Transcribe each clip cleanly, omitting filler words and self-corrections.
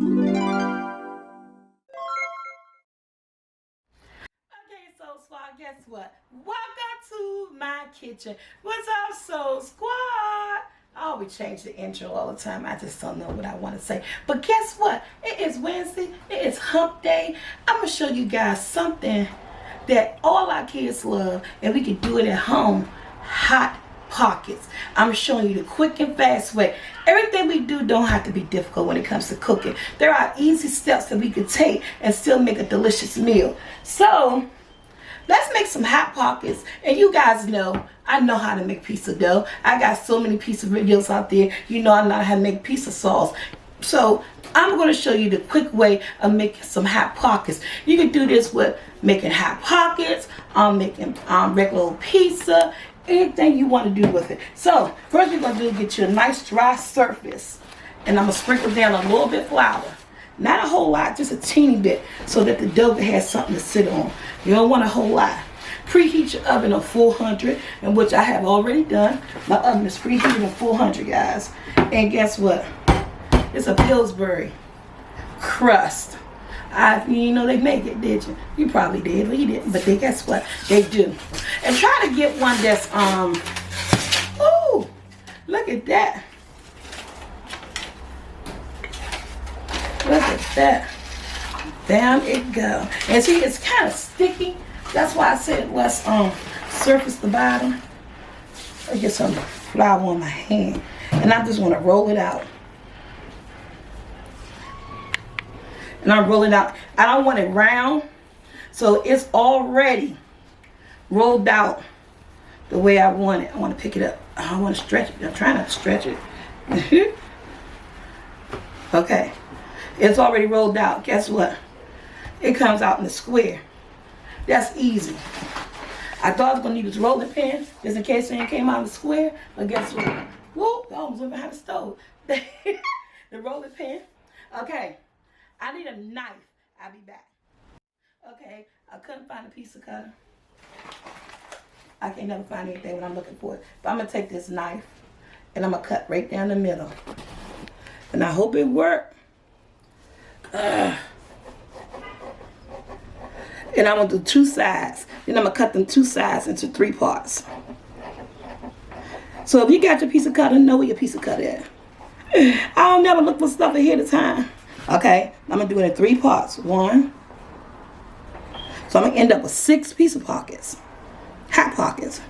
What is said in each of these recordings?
Soul Squad, guess what? Welcome to my kitchen. What's up, Soul Squad? I always change the intro all the time. I just don't know what I want to say. But guess what? It is Wednesday. It is hump day. I'm going to show you guys something that all our kids love, and we can do it at home. Hot Pockets. I'm showing you the quick and fast way. Everything we do don't have to be difficult when it comes to cooking. There are easy steps that we can take and still make a delicious meal. So let's make some Hot Pockets. And you guys know, I know how to make pizza dough. I got so many pizza videos out there. You know I know how to make pizza sauce. So I'm going to show you the quick way of making some Hot Pockets. You can do this with making Hot Pockets, making regular pizza, anything you want to do with it. So first we're going to do is get you a nice dry surface. And I'm going to sprinkle down a little bit of flour. Not a whole lot, just a teeny bit, so that the dough has something to sit on. You don't want a whole lot. Preheat your oven on 400, and which I have already done. My oven is preheated on 400, guys. And guess what? It's a Pillsbury crust. You didn't know they make it, did you? You probably did, but you didn't. But guess what? They do. And try to get one that's, ooh, look at that. Look at that. Down it go. And see, it's kind of sticky. That's why I said let's surface the bottom. I get some flour on my hand. And I just want to roll it out. And I'm rolling out. I don't want it round. So it's already rolled out the way I want it. I want to pick it up. I don't want to stretch it. I'm trying not to stretch it. Okay. It's already rolled out. Guess what? It comes out in a square. That's easy. I thought I was going to need this rolling pin just in case it came out in the square. But guess what? Whoop, I almost went behind the stove. The rolling pin. Okay. I need a knife. I'll be back. Okay. I couldn't find a piece of cutter. I can't never find anything when I'm looking for it. But I'm going to take this knife and I'm going to cut right down the middle. And I hope it works. And I'm going to do two sides. Then I'm going to cut them two sides into 3 parts. So if you got your piece of cutter, know where your piece of cutter is. I don't never look for stuff ahead of time. Okay, I'm going to do it in 3 parts. 1. So I'm going to end up with 6 pizza pockets. Hot Pockets.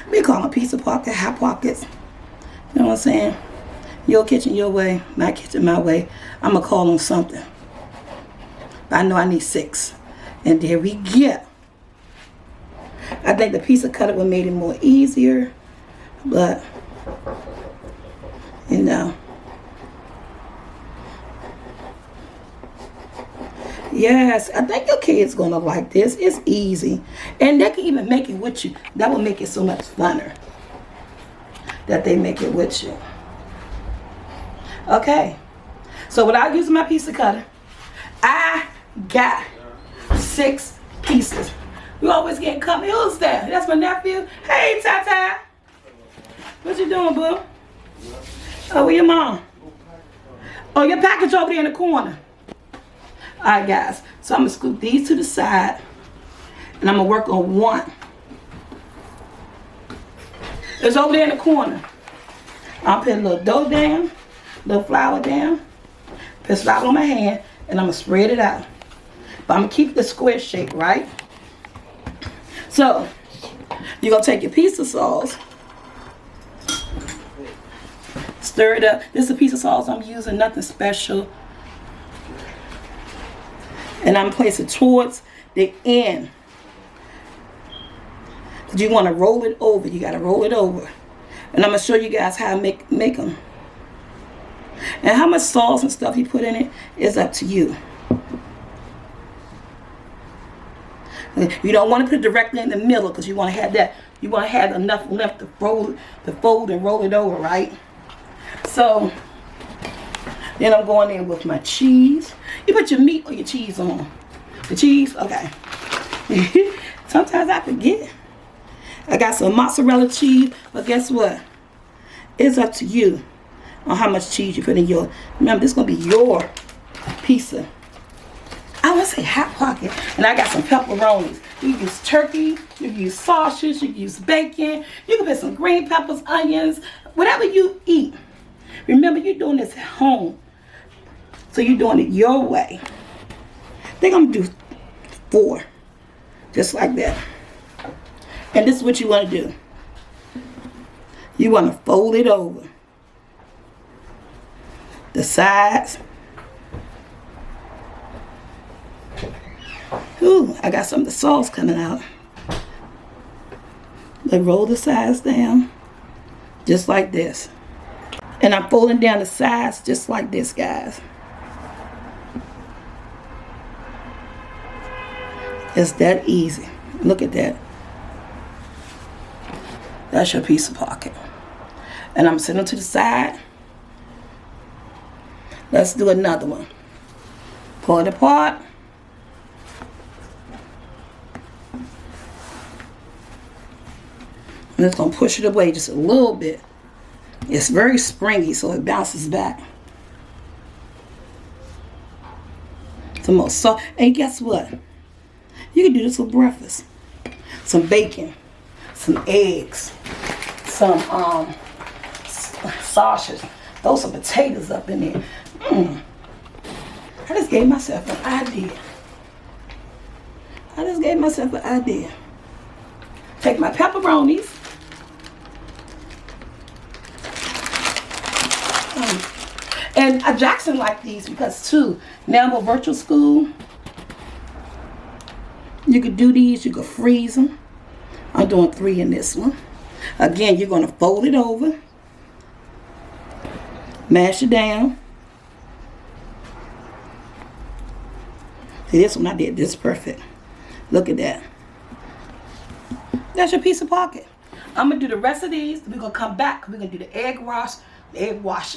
We call them a pizza pocket, Hot Pockets. You know what I'm saying? Your kitchen your way, my kitchen my way. I'm going to call them something. But I know I need 6. And there we go. I think the pizza cutter would have made it more easier. But, you know. Yes, I think your kids going to like this. It's easy. And they can even make it with you. That will make it so much funner. That they make it with you. Okay, so without using my pizza cutter, I got 6 pieces. You always getting company. Who's that? That's my nephew. Hey, Tata. What you doing, boo? Oh, where your mom? Oh, your package over there in the corner. All right, guys. So I'm going to scoop these to the side, and I'm going to work on 1. It's over there in the corner. I'll put a little dough down. Little flour down, put flour on my hand, and I'm going to spread it out. But I'm going to keep the square shape, right? So, you're going to take your pizza sauce, stir it up. This is a pizza sauce I'm using, nothing special. And I'm placing it towards the end. Because you want to roll it over. You got to roll it over. And I'm going to show you guys how to make them. And how much sauce and stuff you put in it is up to you. You don't want to put it directly in the middle because you want to have that. You want to have enough left to fold and roll it over, right? So then I'm going in with my cheese. You put your meat or your cheese on. The cheese, okay. Sometimes I forget. I got some mozzarella cheese, but guess what? It's up to you on how much cheese you put in your, remember, this is going to be your pizza. I want to say hot pocket. And I got some pepperonis. You can use turkey, you can use sausage, you can use bacon, you can put some green peppers, onions, whatever you eat. Remember, you're doing this at home. So you're doing it your way. I think I'm going to do 4. Just like that. And this is what you want to do. You want to fold it over. The sides. Ooh, I got some of the sauce coming out. They roll the sides down. Just like this. And I'm folding down the sides just like this, guys. It's that easy. Look at that. That's your pizza pocket. And I'm sitting to the side. Let's do another one. Pull it apart. I'm just going to push it away just a little bit. It's very springy, so it bounces back. Some more salt. And guess what? You can do this with breakfast. Some bacon, some eggs, some sausage. Throw some potatoes up in there. I just gave myself an idea. Take my pepperonis. And Jackson liked these because too, now with virtual school, you could do these, you could freeze them. I'm doing 3 in this one. Again, you're going to fold it over. Mash it down. See, this one I did this perfect. Look at that. That's your pizza pocket. I'm going to do the rest of these. We're going to come back. We're going to do the egg wash. The egg wash.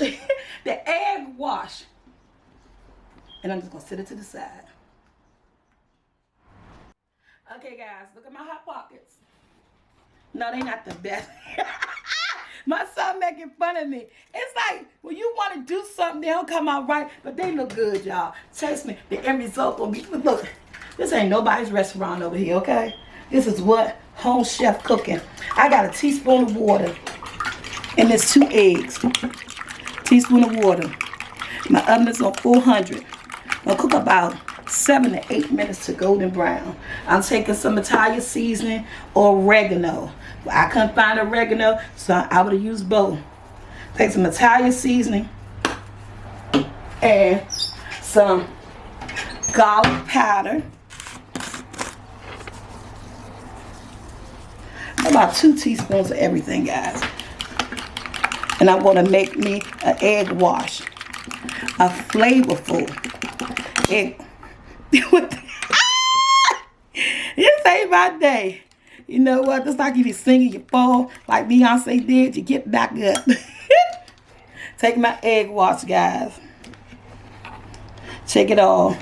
The egg wash. And I'm just going to sit it to the side. Okay, guys, look at my hot pockets. No, they not the best. My son making fun of me. It's like, when you want to do something, they don't come out right, but they look good, y'all. Taste me. The end result will be, look, this ain't nobody's restaurant over here, okay? This is what? Home chef cooking. I got a teaspoon of water, and there's 2 eggs. Teaspoon of water. My oven is on 400. I'll cook about 7 to 8 minutes to golden brown. I'm taking some Italian seasoning or oregano. I couldn't find oregano, so I would have used both. Take some Italian seasoning and some garlic powder. About 2 teaspoons of everything, guys. And I'm going to make me an egg wash. A flavorful egg. This ain't my day. You know what? It's like if you sing, you fall like Beyonce did, you get back up. Take my egg wash, guys. Check it all.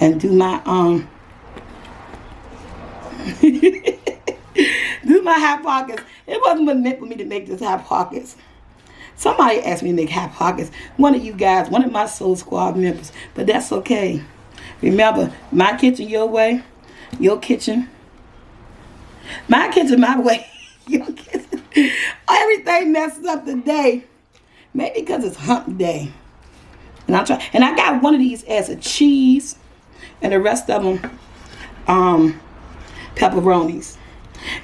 And do my do my hot pockets. It wasn't meant for me to make this hot pockets. Somebody asked me to make hot pockets. One of you guys, one of my Soul Squad members. But that's okay. Remember, my kitchen, your way. Your kitchen. My kitchen, my way. Your kitchen. Everything messes up today. Maybe because it's hump day. And I try. And I got one of these as a cheese. And the rest of them, pepperonis.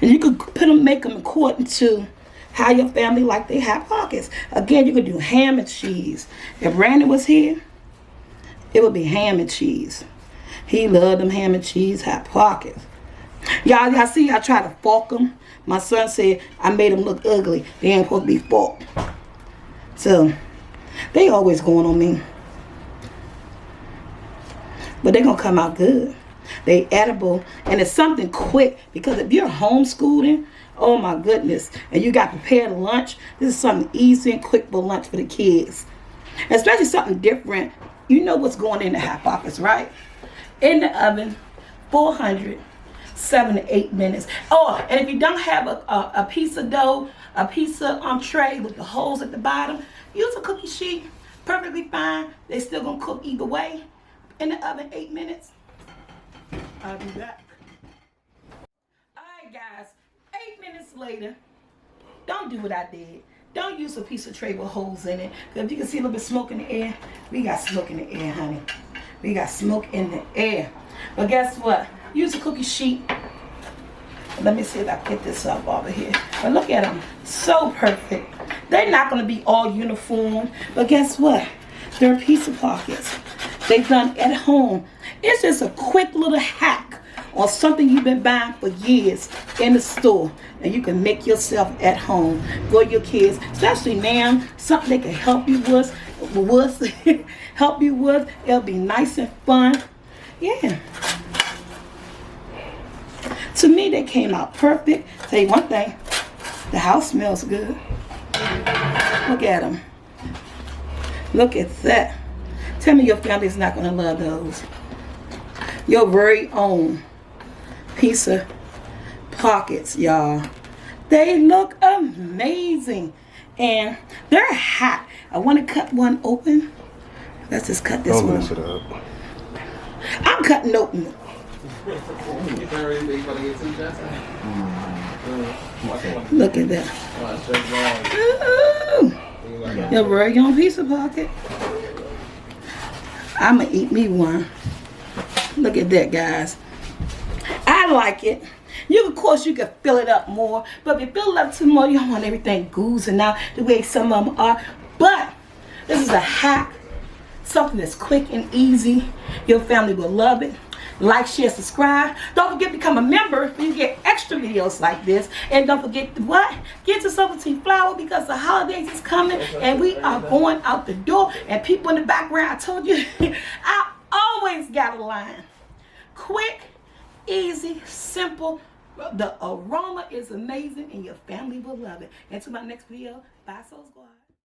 And you could put them, make them according to how your family like their hot pockets. Again, you could do ham and cheese. If Brandon was here, it would be ham and cheese. He loved them ham and cheese hot pockets. Y'all see, I try to fork them. My son said I made them look ugly. They ain't supposed to be forked. So, they always going on me. But they gonna come out good. They edible, and it's something quick, because if you're homeschooling, oh my goodness, and you got prepared lunch, this is something easy and quick for lunch for the kids. Especially something different. You know what's going in the hot pockets, right? In the oven, 400, 7 to 8 minutes. Oh, and if you don't have a piece of dough, a pizza tray with the holes at the bottom, use a cookie sheet. Perfectly fine. They still gonna cook either way. In the oven 8 minutes. I'll be back. Alright guys, 8 minutes later, don't do what I did. Don't use a piece of tray with holes in it. Because if you can see a little bit of smoke in the air, we got smoke in the air, honey. We got smoke in the air. But guess what? Use a cookie sheet. Let me see if I can get this up over here. But look at them. So perfect. They're not going to be all uniform. But guess what? They're pizza pockets. They've done at home. It's just a quick little hack on something you've been buying for years in the store, and you can make yourself at home for your kids, especially now. Something they can help you with, help you with. It'll be nice and fun. Yeah. To me, they came out perfect. Tell you one thing, the house smells good. Look at them. Look at that. Tell me your family's not going to love those. Your very own pizza pockets, y'all. They look amazing. And they're hot. I want to cut one open. Let's just cut this one. Don't mess it up. I'm cutting open. Look at that. Ooh. Your very own pizza pocket. I'm going to eat me one. Look at that, guys. I like it. Of course, you can fill it up more. But if you fill it up too more, you don't want everything oozing out the way some of them are. But this is a hack. Something that's quick and easy. Your family will love it. Like, share, subscribe. Don't forget to become a member so you get extra videos like this. And don't forget to what? Get your SoulfulT flour because the holidays is coming and we are going out the door. And people in the background, I told you, I always got a line. Quick, easy, simple. The aroma is amazing and your family will love it. Until my next video, bye Soul Squad.